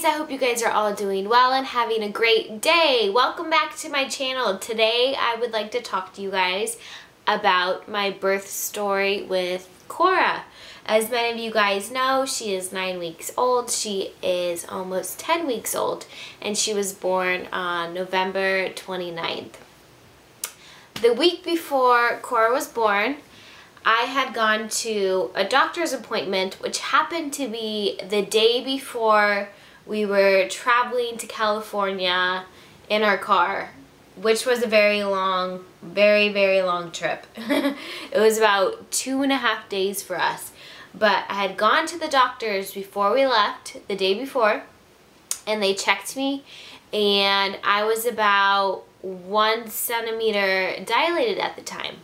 guys, I hope you guys are all doing well and having a great day. Welcome back to my channel. Today I would like to talk to you guys about my birth story with Cora. As many of you guys know, she is 9 weeks old. She is almost 10 weeks old, and she was born on November 29th. The week before Cora was born, I had gone to a doctor's appointment, which happened to be the day before we were traveling to California in our car, which was a very long, very long trip. It was about 2.5 days for us. But I had gone to the doctor's before we left, the day before, and they checked me, and I was about 1 centimeter dilated at the time.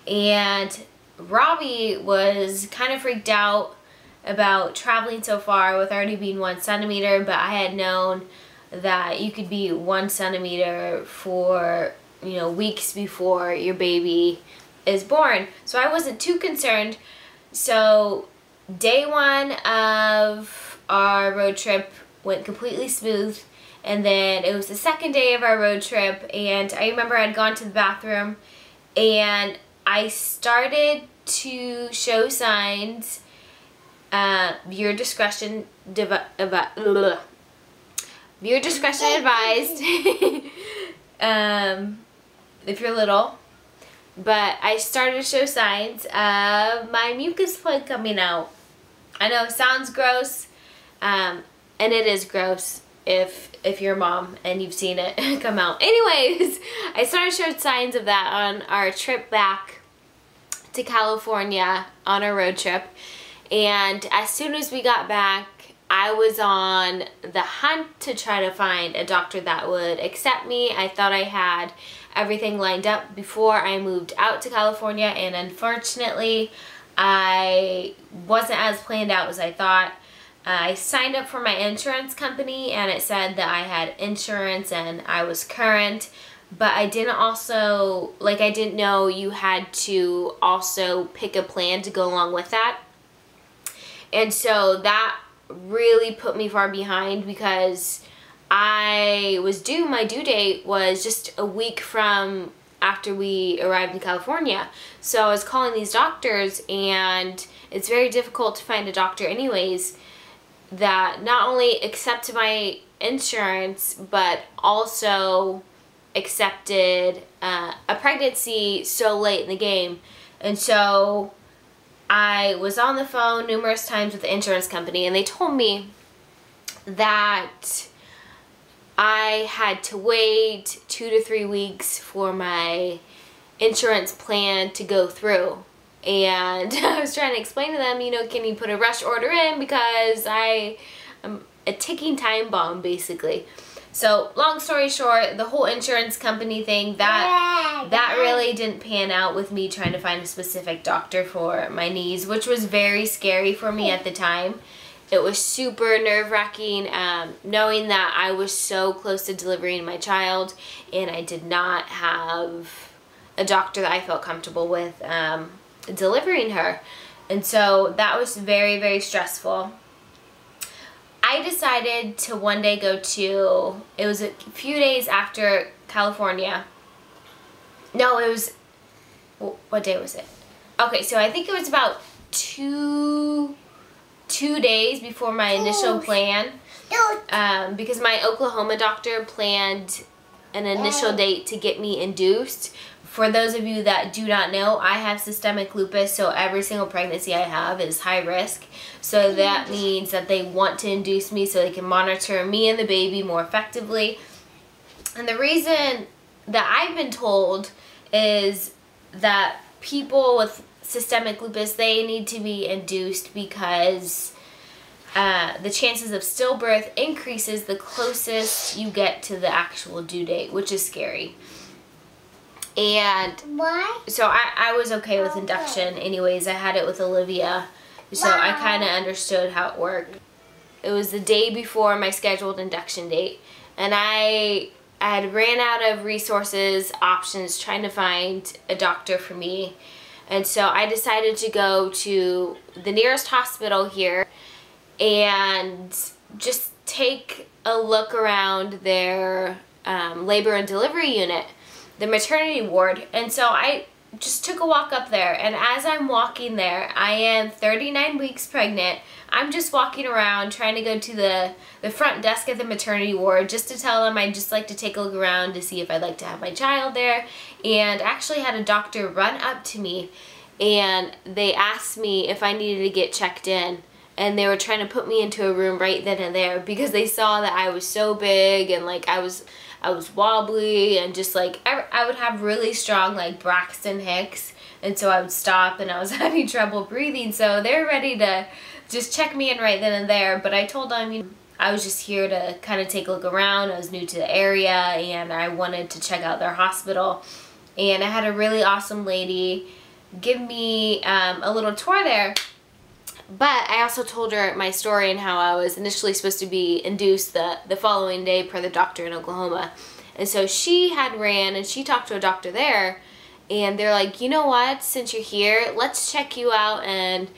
And Robbie was kind of freaked out about traveling so far with already being 1 centimeter, but I had known that you could be 1 centimeter for, weeks before your baby is born. So I wasn't too concerned. So day one of our road trip went completely smooth. And then it was the second day of our road trip, and I remember I'd gone to the bathroom and I started to show signs. Viewer discretion advised. If you're little. But I started to show signs of my mucus plug coming out. I know it sounds gross, and it is gross if you're a mom and you've seen it come out. Anyways, I started to show signs of that on our trip back to California on our road trip. And as soon as we got back, I was on the hunt to try to find a doctor that would accept me. I thought I had everything lined up before I moved out to California, and unfortunately I wasn't as planned out as I thought. I signed up for my insurance company and it said that I had insurance and I was current, but I didn't I didn't know you had to also pick a plan to go along with that. And so that really put me far behind, because my due date was just a week from after we arrived in California. So I was calling these doctors, and it's very difficult to find a doctor anyways that not only accepted my insurance but also accepted a pregnancy so late in the game. And so I was on the phone numerous times with the insurance company, and they told me that I had to wait 2 to 3 weeks for my insurance plan to go through. And I was trying to explain to them, can you put a rush order in, because I am a ticking time bomb, basically. So long story short, the whole insurance company thing, that really didn't pan out with me trying to find a specific doctor for my knees, which was very scary for me at the time. It was super nerve-wracking, knowing that I was so close to delivering my child, and I did not have a doctor that I felt comfortable with delivering her. And so that was very stressful. I decided to one day go to, it was a few days after California. No, it was, what day was it? Okay, so I think it was about two days before my initial plan, because my Oklahoma doctor planned an initial date to get me induced. For those of you that do not know, I have systemic lupus, so every single pregnancy I have is high risk. So that means that they want to induce me so they can monitor me and the baby more effectively. And the reason that I've been told is that people with systemic lupus, they need to be induced because the chances of stillbirth increases the closest you get to the actual due date, which is scary. And so I was okay with induction anyways. I had it with Olivia, so I kind of understood how it worked. It was the day before my scheduled induction date, and I had ran out of resources, options, trying to find a doctor for me. And so I decided to go to the nearest hospital here, and just take a look around their labor and delivery unit, the maternity ward. And so I just took a walk up there, and as I'm walking there, I am 39 weeks pregnant. I'm just walking around trying to go to the front desk at the maternity ward just to tell them I'd just like to take a look around to see if I'd like to have my child there. And actually had a doctor run up to me, and they asked me if I needed to get checked in. And they were trying to put me into a room right then and there because they saw that I was so big, and like I was wobbly, and just like I would have really strong like Braxton Hicks, and so I would stop and I was having trouble breathing. So they're ready to just check me in right then and there. But I told them, you know, I was just here to kind of take a look around. I was new to the area and I wanted to check out their hospital. And I had a really awesome lady give me a little tour there. But I also told her my story and how I was initially supposed to be induced the following day per the doctor in Oklahoma. And so she had ran and she talked to a doctor there, and they're like, you know what, since you're here, let's check you out and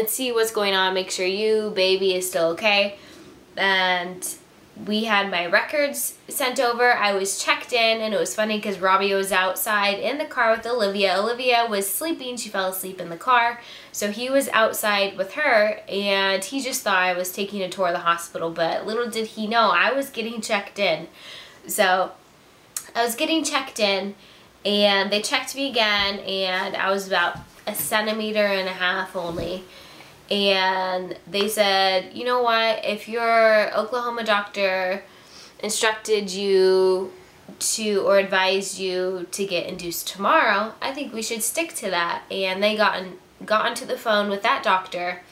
see what's going on, make sure you baby is still okay. And we had my records sent over. I was checked in, and it was funny because Robbie was outside in the car with Olivia. Olivia was sleeping. She fell asleep in the car. So he was outside with her, and he just thought I was taking a tour of the hospital, but little did he know I was getting checked in. So I was getting checked in, and they checked me again, and I was about 1.5 centimeters only. And they said, you know what, if your Oklahoma doctor instructed you to, or advised you to get induced tomorrow, I think we should stick to that. And they got onto the phone with that doctor,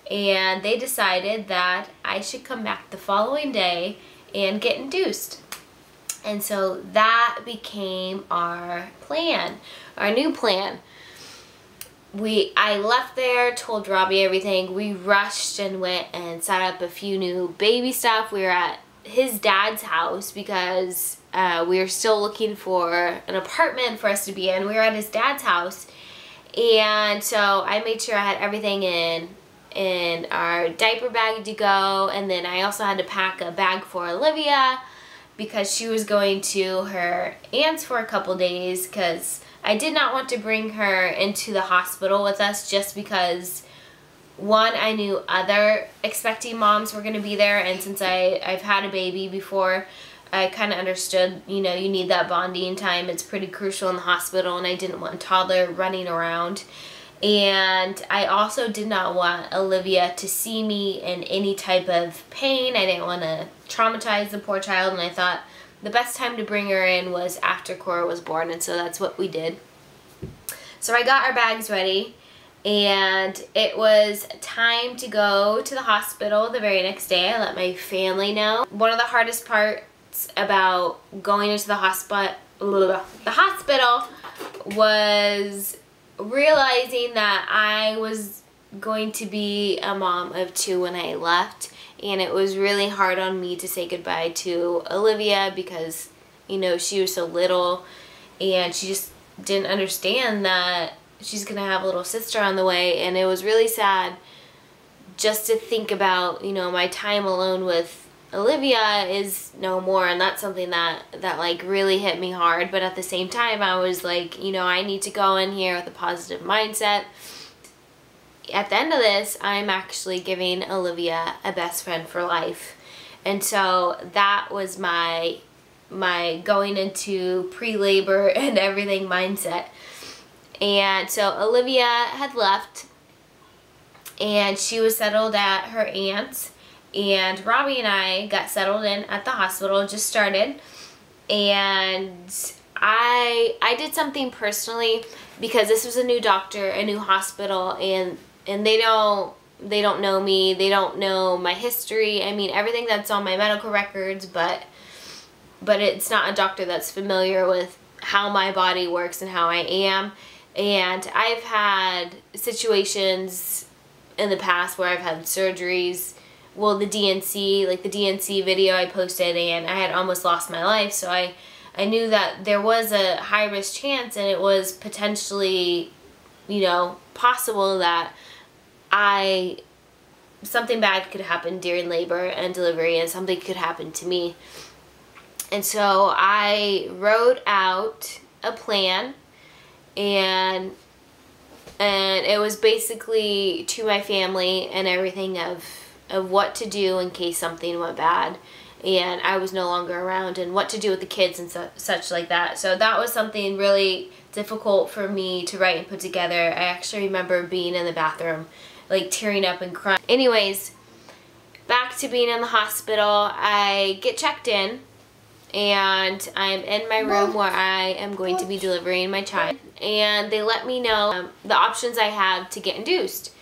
and they decided that I should come back the following day and get induced. And so that became our plan, our new plan. I left there, told Robbie everything. We rushed and went and set up a few new baby stuff. We were at his dad's house because we were still looking for an apartment for us to be in. We were at his dad's house, and so I made sure I had everything in our diaper bag to go. And then I also had to pack a bag for Olivia because she was going to her aunt's for a couple days, because I did not want to bring her into the hospital with us just because, one, I knew other expecting moms were going to be there, and since I've had a baby before, I kind of understood, you know, you need that bonding time. It's pretty crucial in the hospital, and I didn't want a toddler running around. And I also did not want Olivia to see me in any type of pain. I didn't want to traumatize the poor child, and I thought the best time to bring her in was after Cora was born, and so that's what we did. So I got our bags ready, and it was time to go to the hospital the very next day. I let my family know. One of the hardest parts about going into the hospital was realizing that I was going to be a mom of 2 when I left. And it was really hard on me to say goodbye to Olivia because, you know, she was so little, and she just didn't understand that she's going to have a little sister on the way. And it was really sad just to think about, you know, my time alone with Olivia is no more. And that's something that like really hit me hard. But at the same time, I was like, you know, I need to go in here with a positive mindset. At the end of this, I'm actually giving Olivia a best friend for life. And so that was my going into pre-labor and everything mindset. And so Olivia had left, and she was settled at her aunt's, and Robbie and I got settled in at the hospital, just started. And I did something personally because this was a new doctor, a new hospital, and they don't know me, they don't know my history. I mean, everything that's on my medical records, but it's not a doctor that's familiar with how my body works and how I am. And I've had situations in the past where I've had surgeries, well, the DNC, like the DNC video I posted, and I had almost lost my life. So I knew that there was a high risk chance, and it was potentially, you know, possible that I something bad could happen during labor and delivery, and something could happen to me. And so I wrote out a plan, and it was basically to my family and everything of what to do in case something went bad and I was no longer around, and what to do with the kids and such like that. So that was something really difficult for me to write and put together. I actually remember being in the bathroom, like tearing up and crying. Anyways, back to being in the hospital. I get checked in, and I'm in my room where I am going to be delivering my child. And they let me know the options I have to get induced.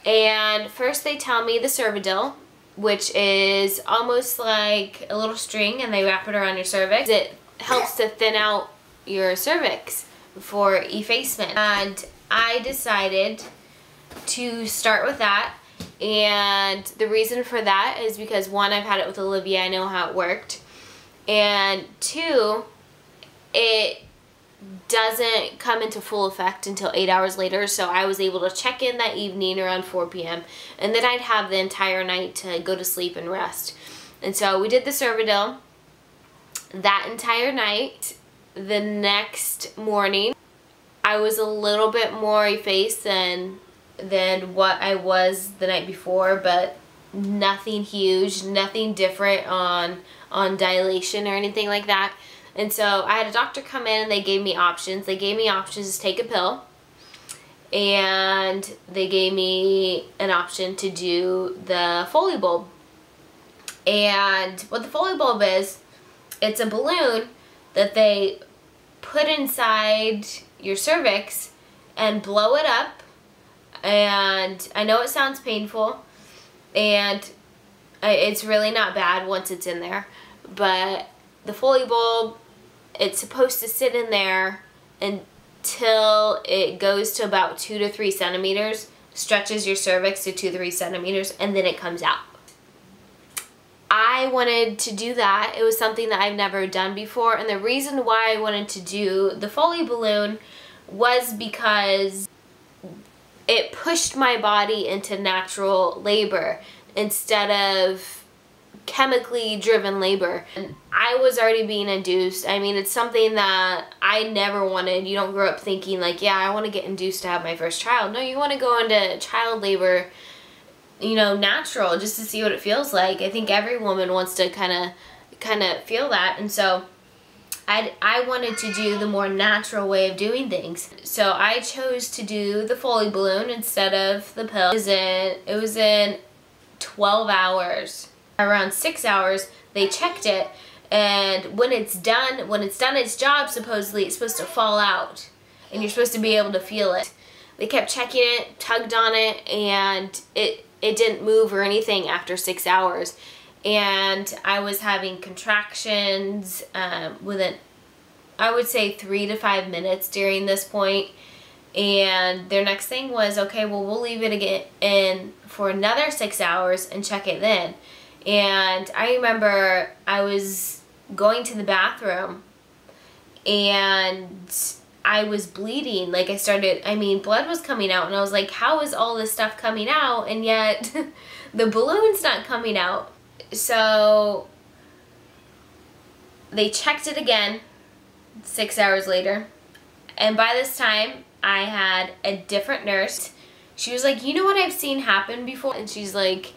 And first they tell me the Cervidil, which is almost like a little string, and they wrap it around your cervix. It helps to thin out your cervix for effacement. And I decided to start with that. And the reason for that is because, one, I've had it with Olivia. I know how it worked. And two, it doesn't come into full effect until 8 hours later, so I was able to check in that evening around 4 p.m. and then I'd have the entire night to go to sleep and rest. And so we did the Cervidil that entire night. The next morning, I was a little bit more effaced than what I was the night before, but nothing huge, nothing different on dilation or anything like that. And so I had a doctor come in, and they gave me options. They gave me options to take a pill, and they gave me an option to do the Foley bulb. And what the Foley bulb is, it's a balloon that they put inside your cervix and blow it up. And I know it sounds painful, and it's really not bad once it's in there, but the Foley bulb, it's supposed to sit in there until it goes to about 2 to 3 centimeters, stretches your cervix to 2 to 3 centimeters, and then it comes out. I wanted to do that. It was something that I've never done before, and the reason why I wanted to do the Foley balloon was because it pushed my body into natural labor instead of chemically driven labor. And I was already being induced. I mean, it's something that I never wanted. You don't grow up thinking like, yeah, I want to get induced to have my first child. No, you want to go into child labor, you know, natural, just to see what it feels like. I think every woman wants to kind of feel that. And so I wanted to do the more natural way of doing things. So I chose to do the Foley balloon instead of the pill. It was in 12 hours. Around 6 hours, they checked it, and when it's done its job, supposedly it's supposed to fall out, and you're supposed to be able to feel it. They kept checking it, tugged on it, and it didn't move or anything after 6 hours. And I was having contractions within, I would say, 3 to 5 minutes during this point. And their next thing was, okay, well, we'll leave it again in for another 6 hours and check it then. And I remember I was going to the bathroom, and I was bleeding. Like, blood was coming out, and I was like, how is all this stuff coming out, and yet the balloon's not coming out? So they checked it again 6 hours later, and by this time I had a different nurse. She was like, you know what I've seen happen before? And she's like,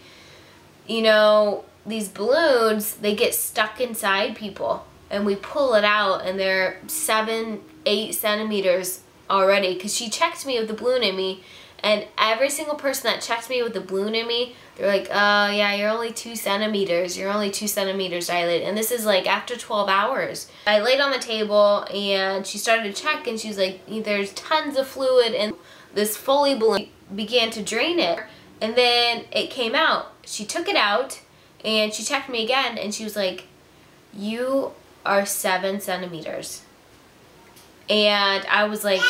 you know, these balloons, they get stuck inside people, and we pull it out, and they're 7, 8 centimeters already. Because she checked me with the balloon in me, and every single person that checked me with the balloon in me, they're like, oh yeah, you're only 2 centimeters. You're only 2 centimeters dilated. And this is like after 12 hours. I laid on the table, and she started to check, and she was like, there's tons of fluid, and this Foley balloon began to drain it. And then it came out. She took it out, and she checked me again, and she was like, you are 7 centimeters. And I was like,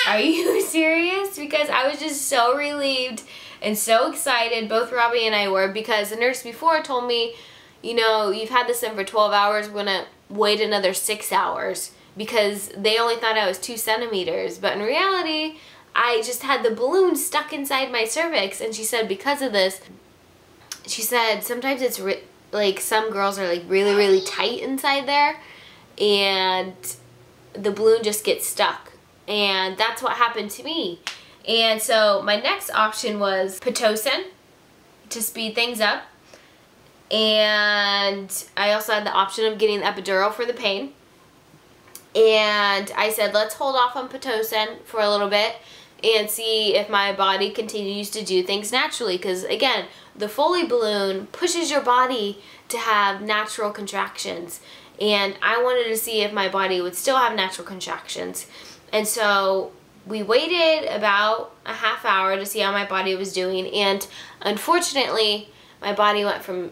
are you serious? Because I was just so relieved and so excited, both Robbie and I were, because the nurse before told me, you know, you've had this in for 12 hours, we're gonna wait another 6 hours, because they only thought I was 2 centimeters. But in reality, I just had the balloon stuck inside my cervix, and she said because of this, she said sometimes it's like some girls are like really, really tight inside there, and the balloon just gets stuck. And that's what happened to me. And so my next option was Pitocin to speed things up. And I also had the option of getting the epidural for the pain. And I said, let's hold off on Pitocin for a little bit and see if my body continues to do things naturally. Because again, the Foley balloon pushes your body to have natural contractions. And I wanted to see if my body would still have natural contractions. And so we waited about a half hour to see how my body was doing. And unfortunately, my body went from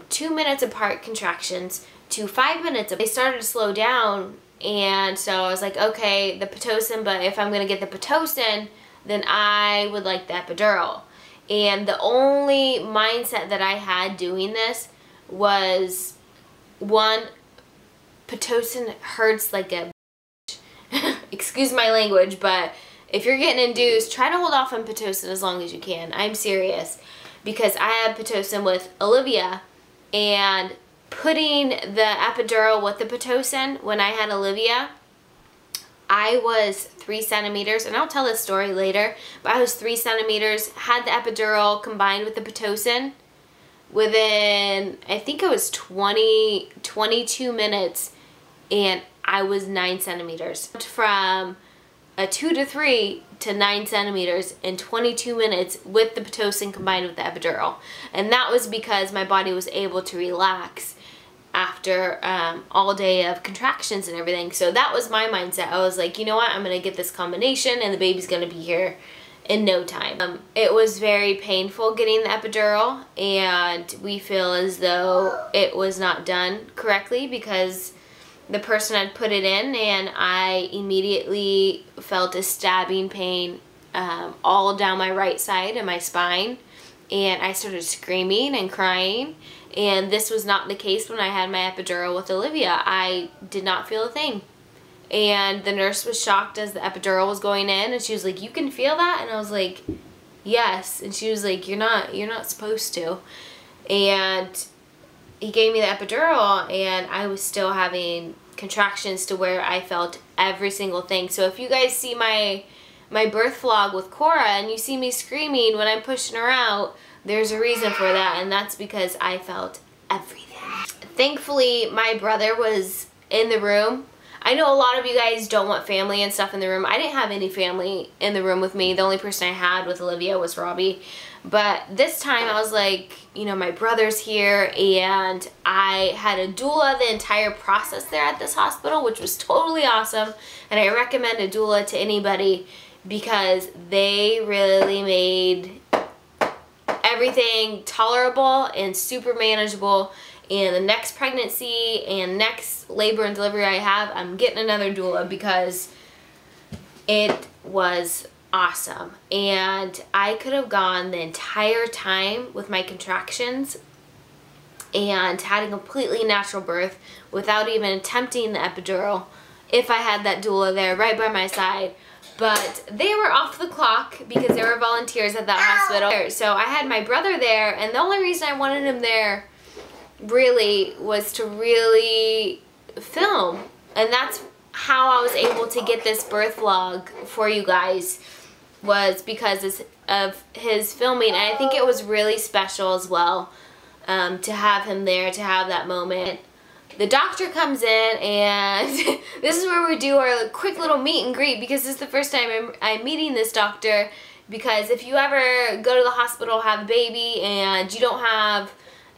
2 minutes apart contractions to 5 minutes. They started to slow down. And so I was like, okay, the Pitocin, but if I'm going to get the Pitocin, then I would like the epidural. And the only mindset that I had doing this was, one, Pitocin hurts like a excuse my language, but if you're getting induced, try to hold off on Pitocin as long as you can. I'm serious. Because I had Pitocin with Olivia, and putting the epidural with the Pitocin when I had Olivia, I was 3 centimeters, and I'll tell this story later, but I was 3 centimeters, had the epidural combined with the Pitocin within, I think it was 22 minutes, and I was 9 centimeters. From a 2 to 3 to 9 centimeters in 22 minutes with the Pitocin combined with the epidural. And that was because my body was able to relax after all day of contractions and everything. So that was my mindset. I was like, you know what, I'm going to get this combination and the baby's going to be here in no time. It was very painful getting the epidural, and we feel as though it was not done correctly because the person had put it in, and I immediately felt a stabbing pain all down my right side and my spine, and I started screaming and crying. And this was not the case when I had my epidural with Olivia. I did not feel a thing. And the nurse was shocked as the epidural was going in, and she was like, "You can feel that?" And I was like, "Yes." And she was like, You're not supposed to." And he gave me the epidural, and I was still having contractions to where I felt every single thing. So if you guys see my birth vlog with Cora and you see me screaming when I'm pushing her out, there's a reason for that, and that's because I felt everything. Thankfully, my brother was in the room. I know a lot of you guys don't want family and stuff in the room. I didn't have any family in the room with me. The only person I had with Olivia was Robbie. But this time I was like, you know, my brother's here, and I had a doula the entire process there at this hospital, which was totally awesome. And I recommend a doula to anybody because they really made everything tolerable and super manageable. And the next pregnancy and next labor and delivery I have, I'm getting another doula because it was awesome. And I could have gone the entire time with my contractions and had a completely natural birth without even attempting the epidural if I had that doula there right by my side. But they were off the clock because there were volunteers at that hospital. So I had my brother there, and the only reason I wanted him there really was to really film. And that's how I was able to get this birth vlog for you guys, was because of his filming. And I think it was really special as well to have him there, to have that moment. The doctor comes in, and this is where we do our quick little meet and greet, because this is the first time I'm meeting this doctor. Because if you ever go to the hospital, have a baby, and you don't have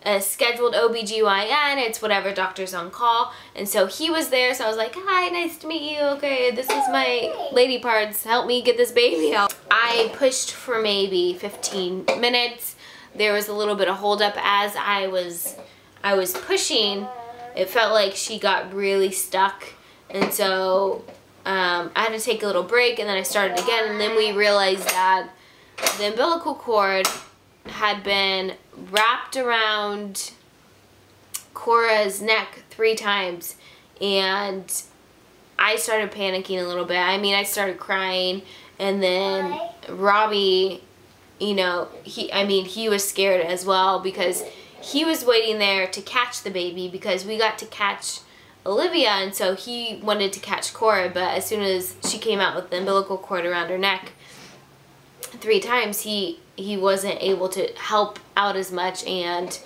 a scheduled OBGYN, it's whatever doctor's on call. And so he was there, so I was like, "Hi, nice to meet you. Okay, this is my lady parts. Help me get this baby out." I pushed for maybe 15 minutes. There was a little bit of hold up as I was pushing. It felt like she got really stuck, and so I had to take a little break, and then I started again. And then we realized that the umbilical cord had been wrapped around Cora's neck 3 times, and I started panicking a little bit. I mean, I started crying, and then Robbie you know, he was scared as well because he was waiting there to catch the baby because we got to catch Olivia, and so he wanted to catch Cora, but as soon as she came out with the umbilical cord around her neck 3 times, he wasn't able to help out as much, and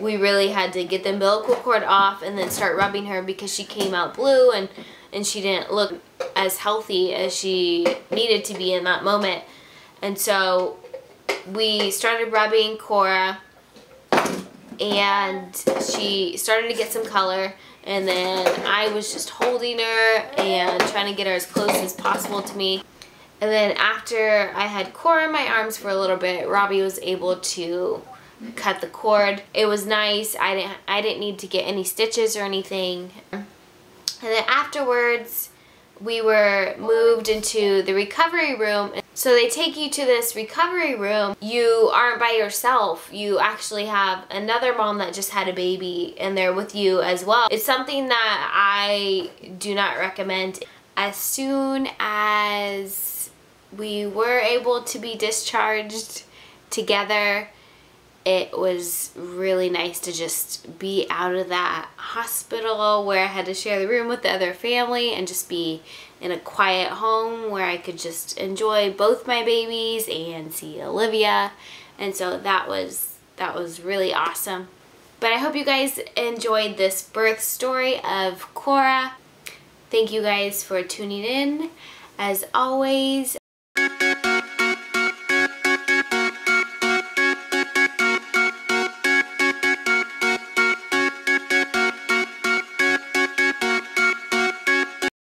we really had to get the umbilical cord off and then start rubbing her because she came out blue and she didn't look as healthy as she needed to be in that moment. And so we started rubbing Cora, and she started to get some color, and then I was just holding her and trying to get her as close as possible to me. And then after I had Cora in my arms for a little bit, Robbie was able to cut the cord. It was nice. I didn't need to get any stitches or anything. And then afterwards, we were moved into the recovery room. So they take you to this recovery room. You aren't by yourself. You actually have another mom that just had a baby, and they're with you as well. It's something that I do not recommend. As soon as we were able to be discharged together, it was really nice to just be out of that hospital where I had to share the room with the other family and just be in a quiet home where I could just enjoy both my babies and see Olivia. And so that was really awesome. But I hope you guys enjoyed this birth story of Cora. Thank you guys for tuning in. As always,